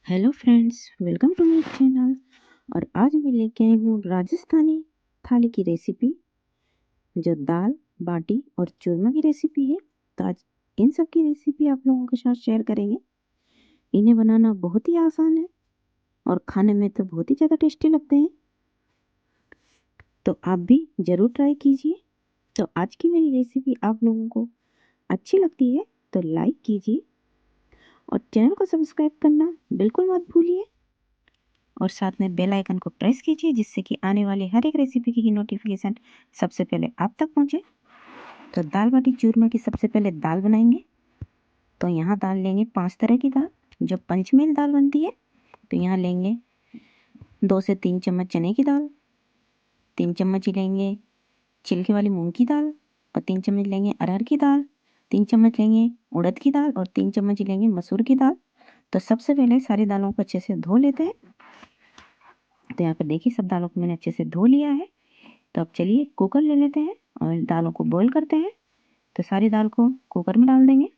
Hello friends, welcome to my channel. और आज मैं लेके आई हूँ राजस्थानी थाली की रेसिपी, जो दाल बाटी और चूरमा की रेसिपी है। तो आज इन सब की रेसिपी आप लोगों के साथ शेयर करेंगे। इन्हें बनाना बहुत ही आसान है और खाने में तो बहुत ही ज़्यादा टेस्टी लगते हैं। तो आप भी ज़रूर ट्राई कीजिए। तो आज की मेरी रेसिपी आप लोगों को अच्छी लगती है तो लाइक कीजिए और चैनल को सब्सक्राइब करना बिल्कुल मत भूलिए। और साथ में बेल आइकन को प्रेस कीजिए, जिससे कि आने वाली हर एक रेसिपी की नोटिफिकेशन सबसे पहले आप तक पहुंचे। तो दाल बाटी चूरमा की सबसे पहले दाल बनाएंगे। तो यहाँ दाल लेंगे 5 तरह की दाल, जो पंचमेल दाल बनती है। तो यहाँ लेंगे 2 से 3 चम्मच चने की दाल, 3 चम्मच ही लेंगे छिलके वाली मूंग की दाल, और 3 चम्मच लेंगे अरहर की दाल, 3 चम्मच लेंगे उड़द की दाल, और 3 चम्मच ही लेंगे मसूर की दाल। तो सबसे पहले सारी दालों को अच्छे से धो लेते हैं। तो यहाँ पर देखिए सब दालों को मैंने अच्छे से धो लिया है। तो अब चलिए कुकर ले लेते हैं और दालों को बॉईल करते हैं। तो सारी दाल को कुकर में डाल देंगे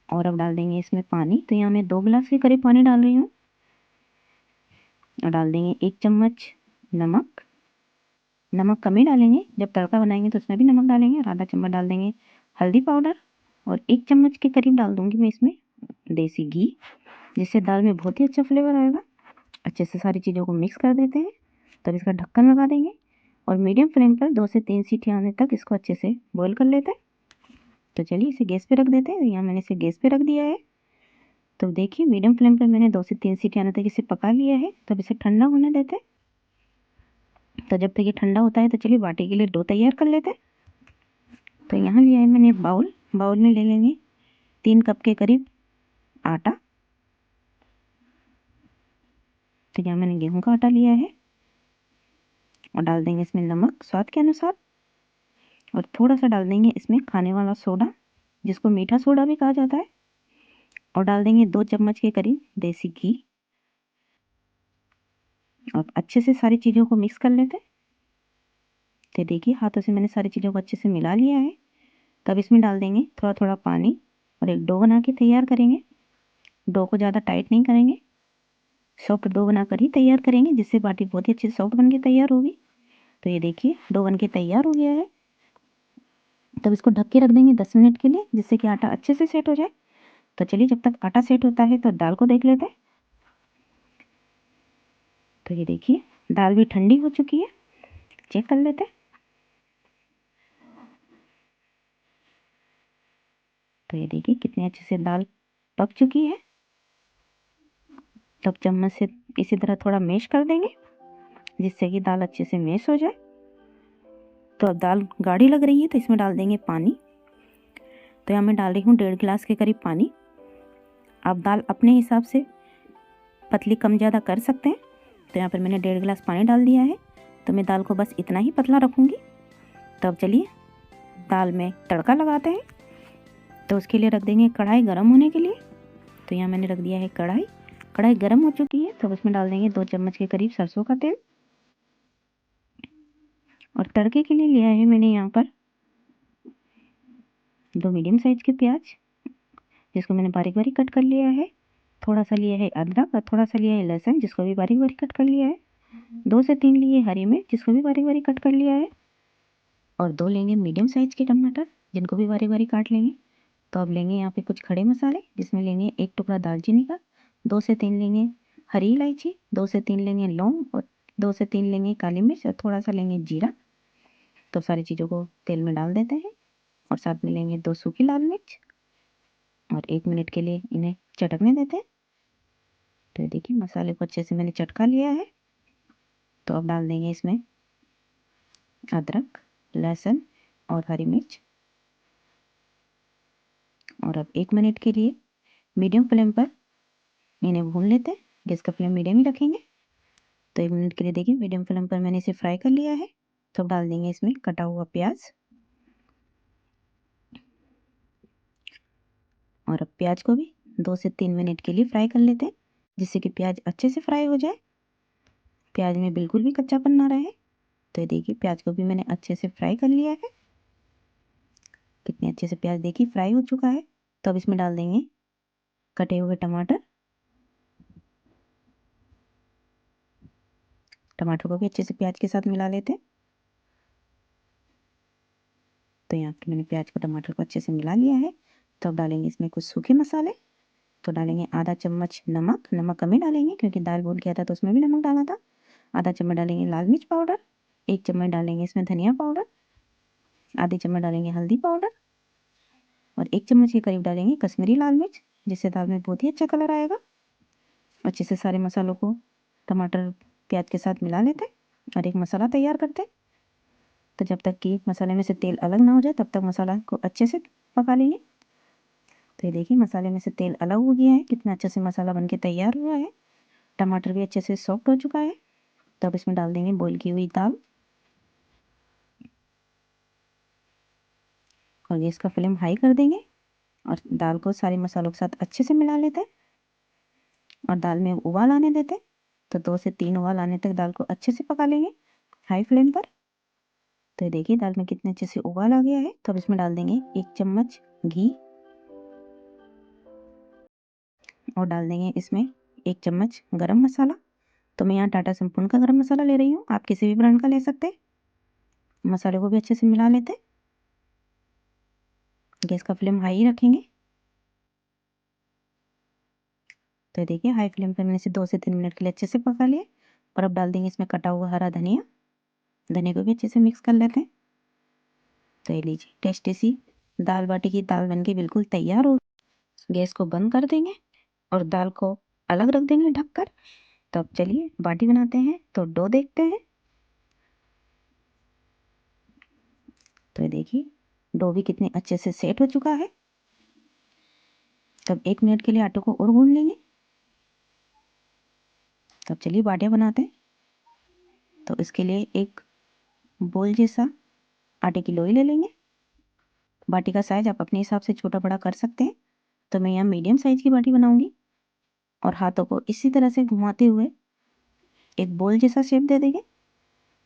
और अब डाल देंगे इसमें पानी। तो यहाँ मैं 2 गिलास के करीब पानी डाल रही हूँ। और डाल देंगे 1 चम्मच नमक। नमक कम ही डालेंगे, जब तड़का बनाएंगे तो उसमें भी नमक डालेंगे। और आधा चम्मच डाल देंगे हल्दी पाउडर। और 1 चम्मच के करीब डाल दूंगी मैं इसमें देसी घी, जिससे दाल में बहुत ही अच्छा फ्लेवर आएगा। अच्छे से सारी चीज़ों को मिक्स कर देते हैं। तब इसका ढक्कन लगा देंगे और मीडियम फ्लेम पर 2 से 3 सीटी आने तक इसको अच्छे से बॉईल कर लेते हैं। तो चलिए इसे गैस पे रख देते हैं। यहाँ मैंने इसे गैस पे रख दिया है। तो देखिए मीडियम फ्लेम पर मैंने 2 से 3 सीटी आने तक इसे पका लिया है। तब इसे ठंडा होने देते हैं। तो जब तक ये ठंडा होता है तो चलिए बाटी के लिए डो तैयार कर लेते हैं। तो यहाँ लिया है मैंने बाउल। बाउल में ले लेंगे 3 कप के करीब आटा। तो यहाँ मैंने गेहूं का आटा लिया है। और डाल देंगे इसमें नमक स्वाद के अनुसार। और थोड़ा सा डाल देंगे इसमें खाने वाला सोडा, जिसको मीठा सोडा भी कहा जाता है। और डाल देंगे 2 चम्मच के करीब देसी घी। और अच्छे से सारी चीज़ों को मिक्स कर लेते हैं। तो देखिए हाथों से मैंने सारी चीज़ों को अच्छे से मिला लिया है। तब इसमें डाल देंगे थोड़ा थोड़ा पानी और एक डो बना के तैयार करेंगे। डो को ज़्यादा टाइट नहीं करेंगे, सॉफ्ट डो बनाकर ही तैयार करेंगे, जिससे बाटी बहुत ही अच्छे से सॉफ्ट बन के तैयार होगी। तो ये देखिए डो बन के तैयार हो गया है। तब इसको ढक के रख देंगे 10 मिनट के लिए, जिससे कि आटा अच्छे से सेट हो जाए। तो चलिए जब तक आटा सेट होता है तो दाल को देख लेते हैं। तो ये देखिए दाल भी ठंडी हो चुकी है, चेक कर लेते हैं। तो ये देखिए कितने अच्छे से दाल पक चुकी है। तब चम्मच से इसी तरह थोड़ा मैश कर देंगे, जिससे कि दाल अच्छे से मैश हो जाए। तो अब दाल गाढ़ी लग रही है तो इसमें डाल देंगे पानी। तो यहाँ मैं डाल रही हूँ 1.5 गिलास के करीब पानी। आप दाल अपने हिसाब से पतली कम ज़्यादा कर सकते हैं। तो यहाँ पर मैंने 1.5 गिलास पानी डाल दिया है। तो मैं दाल को बस इतना ही पतला रखूँगी। तो अब चलिए दाल में तड़का लगाते हैं। तो उसके लिए रख देंगे कढ़ाई गर्म होने के लिए। तो यहाँ मैंने रख दिया है कढ़ाई। कढ़ाई गर्म हो चुकी है तो उसमें डाल देंगे 2 चम्मच के करीब सरसों का तेल। और तड़के के लिए लिया है मैंने यहाँ पर 2 मीडियम साइज के प्याज, जिसको मैंने बारीक बारीक कट कर लिया है। थोड़ा सा लिया है अदरक और थोड़ा सा लिया है लहसुन, जिसको भी बारीक बारीक कट कर लिया है। 2 से 3 लिए हरी मिर्च, जिसको भी बारीक बारीक कट कर लिया है। और 2 लेंगे मीडियम साइज के टमाटर, जिनको भी बारीक बारीक काट लेंगे। तो अब लेंगे यहाँ पे कुछ खड़े मसाले, जिसमें लेंगे 1 टुकड़ा दालचीनी का, 2 से 3 लेंगे हरी इलायची, 2 से 3 लेंगे लौंग, और 2 से 3 लेंगे काली मिर्च, और थोड़ा सा लेंगे जीरा। तो सारी चीज़ों को तेल में डाल देते हैं। और साथ में लेंगे 2 सूखी लाल मिर्च। और 1 मिनट के लिए इन्हें चटकने देते हैं। तो देखिए मसाले को अच्छे से मैंने चटका लिया है। तो अब डाल देंगे इसमें अदरक, लहसुन और हरी मिर्च। और अब 1 मिनट के लिए मीडियम फ्लेम पर इन्हें भून लेते हैं। गैस का फ्लेम मीडियम ही रखेंगे। तो 1 मिनट के लिए देखिए मीडियम फ्लेम पर मैंने इसे फ्राई कर लिया है। तो अब डाल देंगे इसमें कटा हुआ प्याज। और अब प्याज को भी 2 से 3 मिनट के लिए फ्राई कर लेते हैं, जिससे कि प्याज अच्छे से फ्राई हो जाए, प्याज में बिल्कुल भी कच्चापन ना रहे। तो ये देखिए प्याज को भी मैंने अच्छे से फ्राई कर लिया है। कितने अच्छे से प्याज देखिए फ्राई हो चुका है। तो अब इसमें डाल देंगे कटे हुए टमाटर, टमाटर को भी अच्छे से प्याज के साथ मिला लेते हैं। तो यहाँ पर मैंने प्याज को टमाटर को अच्छे से मिला लिया है। तो अब डालेंगे इसमें कुछ सूखे मसाले। तो डालेंगे आधा चम्मच नमक, नमक कम ही डालेंगे क्योंकि दाल बोल किया था तो उसमें भी नमक डाला था। आधा चम्मच डालेंगे लाल मिर्च पाउडर, 1 चम्मच डालेंगे इसमें धनिया पाउडर, आधे चम्मच डालेंगे हल्दी पाउडर और 1 चम्मच के करीब डालेंगे कश्मीरी लाल मिर्च, जिससे दाल में बहुत ही अच्छा कलर आएगा। अच्छे से सारे मसालों को टमाटर प्याज के साथ मिला लेते और एक मसाला तैयार करते। तो जब तक कि मसाले में से तेल अलग ना हो जाए तब तक मसाला को अच्छे से पका लेंगे। तो ये देखिए मसाले में से तेल अलग हो गया है, कितना अच्छे से मसाला बनके तैयार हुआ है। टमाटर भी अच्छे से सॉफ्ट हो चुका है। तब इसमें डाल देंगे बॉईल की हुई दाल और गैस का फ्लेम हाई कर देंगे और दाल को सारे मसालों के साथ अच्छे से मिला लेते हैं और दाल में उबाल आने देते हैं। तो 2 से 3 उबाल आने तक दाल को अच्छे से पका लेंगे हाई फ्लेम पर। तो ये देखिए दाल में कितने अच्छे से उबाल आ गया है। तो अब इसमें डाल देंगे 1 चम्मच घी और डाल देंगे इसमें 1 चम्मच गरम मसाला। तो मैं यहाँ टाटा संपूर्ण का गरम मसाला ले रही हूँ, आप किसी भी ब्रांड का ले सकते हैं। मसाले को भी अच्छे से मिला लेते हैं। गैस का फ्लेम हाई रखेंगे। तो देखिए हाई फ्लेम पर मैंने इसे 2 से 3 मिनट के लिए अच्छे से पका लिया और अब डाल देंगे इसमें कटा हुआ हरा धनिया। धनिया को भी अच्छे से मिक्स कर लेते हैं। तो ये लीजिए टेस्टी सी दाल बाटी की दाल बनके बिल्कुल तैयार हो। गैस को बंद कर देंगे और दाल को अलग रख देंगे ढककर। तो अब चलिए बाटी बनाते हैं। तो डो देखते हैं। तो ये देखिए डो भी कितने अच्छे से सेट हो चुका है। तब 1 मिनट के लिए आटे को और गूंद लेंगे। तब चलिए बाटियाँ बनाते हैं। तो इसके लिए एक बोल जैसा आटे की लोई ले लेंगे। बाटी का साइज आप अपने हिसाब से छोटा बड़ा कर सकते हैं। तो मैं यहाँ मीडियम साइज की बाटी बनाऊंगी और हाथों को इसी तरह से घुमाते हुए एक बोल जैसा शेप दे देंगे।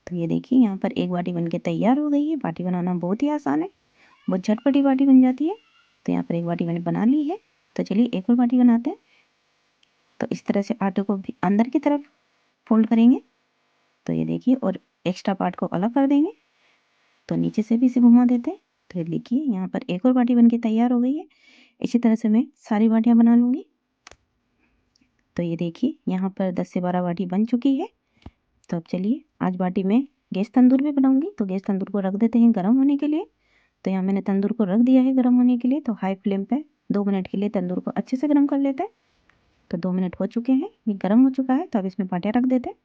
तो ये देखिए यहाँ पर एक बाटी बनके तैयार हो गई है। बाटी बनाना बहुत ही आसान है, बहुत झटपटी बाटी बन जाती है। तो यहाँ पर एक बाटी मैंने बना ली है। तो चलिए एक और बाटी बनाते हैं। तो इस तरह से आटे को भी अंदर की तरफ फोल्ड करेंगे। तो ये देखिए और एक्स्ट्रा पार्ट को अलग कर देंगे। तो नीचे से भी इसे घुमा देते हैं। तो ये देखिए यहाँ पर एक और बाटी बनके तैयार हो गई है। इसी तरह से मैं सारी बाटियाँ बना लूँगी। तो ये देखिए यहाँ पर 10 से 12 बाटी बन चुकी है। तो अब चलिए आज बाटी में गैस तंदूर में बनाऊंगी। तो गैस तंदूर को रख देते हैं गर्म होने के लिए। तो यहाँ मैंने तंदूर को रख दिया है गर्म होने के लिए। तो हाई फ्लेम पे 2 मिनट के लिए तंदूर को अच्छे से गर्म कर लेते हैं। तो 2 मिनट हो चुके हैं, ये गर्म हो चुका है। तो अब इसमें बाटियाँ रख देते हैं।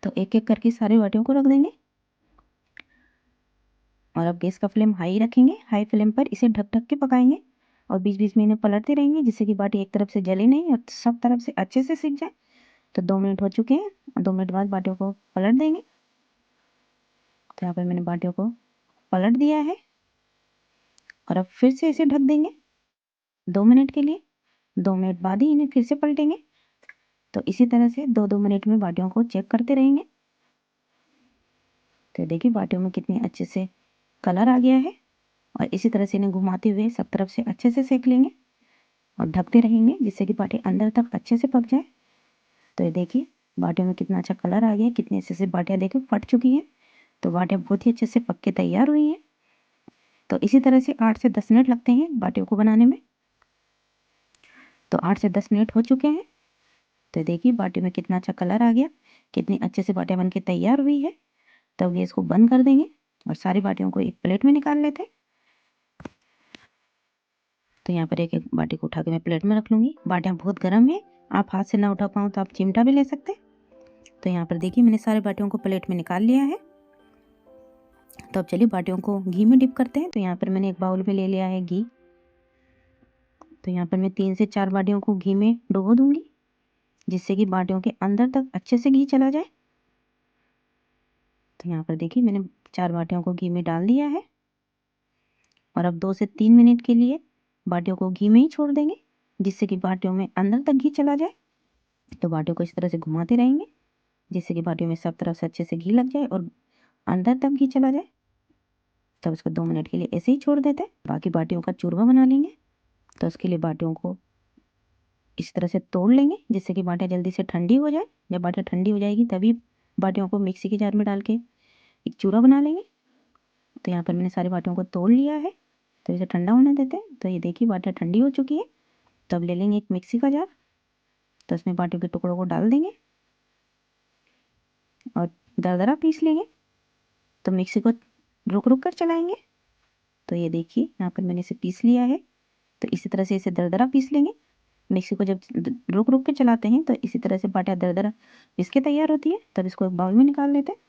तो एक एक करके सारी बाटियों को रख देंगे और अब गैस का फ्लेम हाई रखेंगे। हाई फ्लेम पर इसे ढक ढक के पकाएंगे और बीच बीच में इन्हें पलटते रहेंगे जिससे कि बाटी एक तरफ से जले नहीं और सब तरफ से अच्छे से सीख जाए। तो 2 मिनट हो चुके हैं और 2 मिनट बाद बाटियों को पलट देंगे। तो यहाँ पर मैंने बाटियों को पलट दिया है और अब फिर से इसे ढक देंगे 2 मिनट के लिए। 2 मिनट बाद ही इन्हें फिर से पलटेंगे। तो इसी तरह से 2-2 मिनट में बाटियों को चेक करते रहेंगे। तो देखिए बाटियों में कितने अच्छे से कलर आ गया है और इसी तरह से इन्हें घुमाते हुए सब तरफ से अच्छे से सेक लेंगे और ढकते रहेंगे जिससे कि बाटी अंदर तक अच्छे से पक जाए। तो ये देखिए बाटियों में कितना अच्छा कलर आ गया है, कितने अच्छे से बाटियाँ देखो फट चुकी हैं। तो बाटियाँ बहुत ही अच्छे से पक के तैयार हुई हैं। तो इसी तरह से 8 से 10 मिनट लगते हैं बाटियों को बनाने में। तो 8 से 10 मिनट हो चुके हैं। तो देखिए बाटियों में कितना अच्छा कलर आ गया, कितनी अच्छे से बाटियाँ बन के तैयार हुई है। तब गैस को बंद कर देंगे और सारी बाटियों को एक प्लेट में निकाल लेते हैं। तो यहाँ पर एक एक बाटी को उठा के मैं प्लेट में रख लूँगी। बाटियाँ बहुत गर्म है, आप हाथ से ना उठा पाओ तो आप चिमटा भी ले सकते हैं। तो यहाँ पर देखिए मैंने सारे बाटियों को प्लेट में निकाल लिया है। तो अब चलिए बाटियों को घी में डिप करते हैं। तो यहाँ पर मैंने एक बाउल में ले लिया है घी। तो यहाँ पर मैं 3 से 4 बाटियों को घी में डुबो दूँगी जिससे कि बाटियों के अंदर तक अच्छे से घी चला जाए। तो यहाँ पर देखिए मैंने 4 बाटियों को घी में डाल दिया है और अब 2 से 3 मिनट के लिए बाटियों को घी में ही छोड़ देंगे जिससे कि बाटियों में अंदर तक घी चला जाए। तो बाटियों को इस तरह से घुमाते रहेंगे जिससे कि बाटियों में सब तरफ से अच्छे से घी लग जाए और अंदर तक घी चला जाए। तब इसको 2 मिनट के लिए ऐसे ही छोड़ देते हैं। बाकी बाटियों का चूरमा बना लेंगे। तो उसके लिए बाटियों को इस तरह से तोड़ लेंगे जिससे कि बाटियाँ जल्दी से ठंडी हो जाए। जब बाटियाँ ठंडी हो जाएगी तभी बाटियों को मिक्सी के जार में डाल के एक चूरा बना लेंगे। तो यहाँ पर मैंने सारी बाटियों को तोड़ लिया है, तो इसे ठंडा होने देते हैं। तो ये देखिए बाटियाँ ठंडी हो चुकी है। तो अब ले लेंगे एक मिक्सी का जार, तो उसमें बाटियों के टुकड़ों को डाल देंगे और दरदरा पीस लेंगे। तो मिक्सी को रुक रुक कर चलाएंगे। तो ये देखिए यहाँ पर मैंने इसे पीस लिया है। तो इसी तरह से इसे दरदरा पीस लेंगे। मिक्सी को जब रुक रुक के चलाते हैं तो इसी तरह से बाटियाँ दरदरा इसके तैयार होती है। तब इसको एक बाउल में निकाल लेते हैं।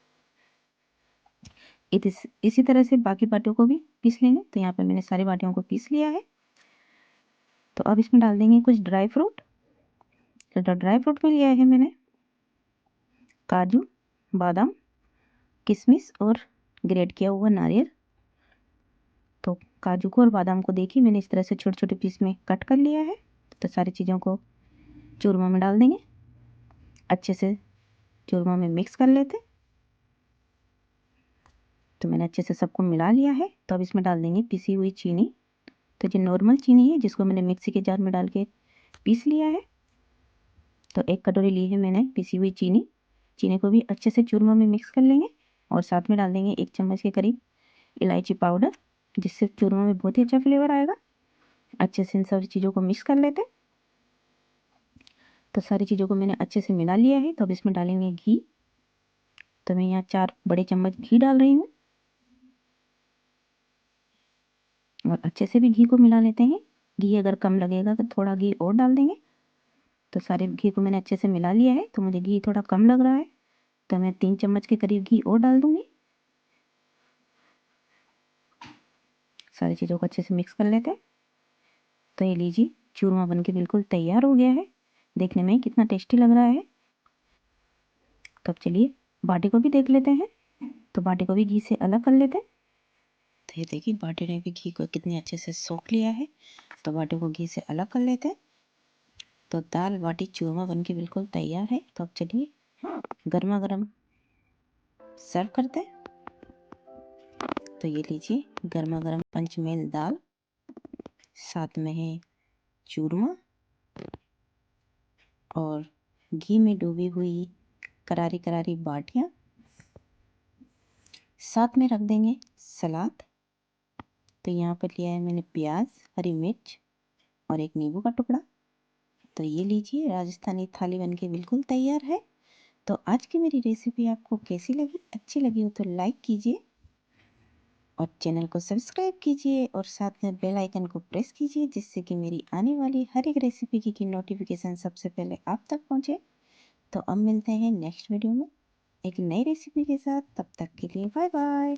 इसी तरह से बाकी बाटियों को भी पीस लेंगे। तो यहाँ पर मैंने सारी बाटियों को पीस लिया है। तो अब इसमें डाल देंगे कुछ ड्राई फ्रूट। तो ड्राई फ्रूट में लिया है मैंने काजू, बादाम, किशमिश और ग्रेट किया हुआ नारियल। तो काजू को और बादाम को देखिए मैंने इस तरह से छोटे छोटे पीस में कट कर लिया है। तो सारी चीज़ों को चूरमा में डाल देंगे। अच्छे से चूरमा में मिक्स कर लेते। तो मैंने अच्छे से सबको मिला लिया है। तो अब इसमें डाल देंगे पिसी हुई चीनी। तो जो नॉर्मल चीनी है जिसको मैंने मिक्सी के जार में डाल के पीस लिया है। तो एक कटोरी ली है मैंने पिसी हुई चीनी। चीनी को भी अच्छे से चूरमा में मिक्स कर लेंगे और साथ में डाल देंगे 1 चम्मच के करीब इलायची पाउडर, जिससे चूरमा में बहुत ही अच्छा फ्लेवर आएगा। अच्छे से इन सारी चीज़ों को मिक्स कर लेते। तो सारी चीज़ों को मैंने अच्छे से मिला लिया है। तो अब इसमें डालेंगे घी। तो मैं यहाँ 4 बड़े चम्मच घी डाल रही हूँ और अच्छे से भी घी को मिला लेते हैं। घी अगर कम लगेगा तो थोड़ा घी और डाल देंगे। तो सारे घी को मैंने अच्छे से मिला लिया है। तो मुझे घी थोड़ा कम लग रहा है, तो मैं 3 चम्मच के करीब घी और डाल दूंगी। सारी चीज़ों को अच्छे से मिक्स कर लेते हैं। तो ये लीजिए चूरमा बनके बिल्कुल तैयार हो गया है। देखने में कितना टेस्टी लग रहा है। तो अब चलिए बाटी को भी देख लेते हैं। तो बाटी को भी घी से अलग कर लेते हैं। तो ये देखिए बाटी ने भी घी को कितने अच्छे से सोख लिया है। तो बाटी को घी से अलग कर लेते हैं। तो दाल बाटी चूरमा बनके बिल्कुल तैयार है। तो अब चलिए गर्मा गर्म सर्व करते हैं। तो ये लीजिए गर्मा गर्म पंचमेल दाल, साथ में है चूरमा और घी में डूबी हुई करारी करारी बाटियाँ। साथ में रख देंगे सलाद। तो यहाँ पर लिया है मैंने प्याज, हरी मिर्च और एक नींबू का टुकड़ा। तो ये लीजिए राजस्थानी थाली बनके बिल्कुल तैयार है। तो आज की मेरी रेसिपी आपको कैसी लगी? अच्छी लगी हो तो लाइक कीजिए और चैनल को सब्सक्राइब कीजिए और साथ में बेल आइकन को प्रेस कीजिए, जिससे कि मेरी आने वाली हर एक रेसिपी की नोटिफिकेशन सबसे पहले आप तक पहुँचे। तो अब मिलते हैं नेक्स्ट वीडियो में एक नई रेसिपी के साथ। तब तक के लिए बाय बाय।